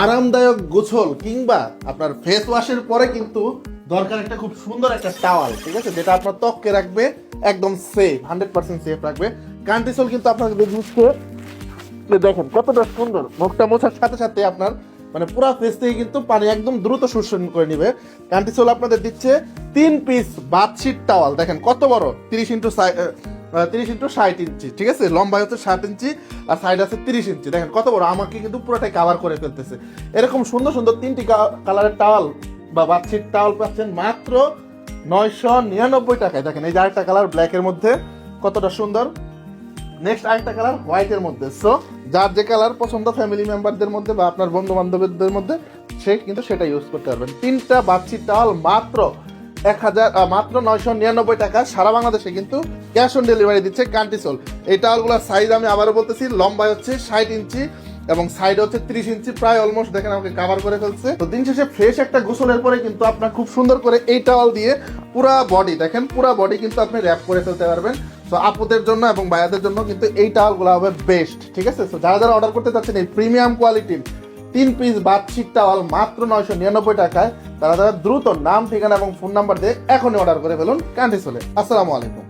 আরামদায়ক গোসল কিংবা আপনার ফেস ওয়াশের পরে কিন্তু দরকার একটা খুব সুন্দর একটা টাওয়াল, ঠিক আছে, যেটা আপনার ত্বককে রাখবে একদম সেফ, 100% সেফ রাখবে। কান্টিসোল কিন্তু আপনাকে দিচ্ছে, দেখেন কতটা সুন্দর, মুখটা মোছার সাথে সাথে আপনার মানে পুরো ফেস থেকে কিন্তু পানি একদম দ্রুত শোষণ করে নিবে। কান্টিসোল আপনাদের দিচ্ছে 3 পিস বাথশিট টাওয়াল, দেখেন কত বড়, 30x60 ইঞ্চি, ঠিক আছে, লম্বায় হচ্ছে 60 ইঞ্চি আর সাইড আছে 30 ইঞ্চি, দেখেন কত বড়, আমাকে কিন্তু পুরোটাই কাভার করে ফেলতেছে। এরকম সুন্দর সুন্দর 3টি কালারের টাওয়াল বা বাথশিট টাওয়াল পাচ্ছেন মাত্র 999 টাকায়। দেখেন এই যে আরেকটা কালার ব্ল্যাকের মধ্যে কতটা সুন্দর, নেক্সট আরেকটা কালার হোয়াইটের মধ্যে। সো যার যে কালার পছন্দ ফ্যামিলি মেম্বারদের মধ্যে বা আপনার বন্ধু বান্ধবদের মধ্যে সে কিন্তু সেটা ইউজ করতে পারবেন। 3টা বাথশিট টাওয়াল মাত্র 999 টাকা। সারা বাংলাদেশে কিন্তু ক্যাশ অন ডেলিভারি দিচ্ছে কান্টিসোল। এই টাওয়ালগুলোর সাইজ আমি আবারও বলতেছি, লম্বায় হচ্ছে 60 ইঞ্চি এবং সাইড হচ্ছে 30 ইঞ্চি, প্রায় অলমোস্ট দেখেন আমাকে কাভার করে ফেলছে। তো দিন শেষে ফ্রেশ একটা গোসলের পরে কিন্তু আপনার খুব সুন্দর করে এই টাওয়াল দিয়ে পুরা বডি, দেখেন পুরা বডি কিন্তু আপনি র্যাপ করে ফেলতে পারবেন। তো আপুদের জন্য এবং ভাইয়াদের জন্য কিন্তু এই টাওয়ালগুলো হবে বেস্ট, ঠিক আছে। তো যারা যারা অর্ডার করতে চাচ্ছেন এই প্রিমিয়াম কোয়ালিটির 3 পিস বাথশিট টাওয়াল মাত্র 999 টাকায়, তারা দ্রুত নাম, ঠিকানা এবং ফোন নাম্বার দিয়ে এখনই অর্ডার করে ফেলুন কান্টিসোলে। আসসালামু আলাইকুম।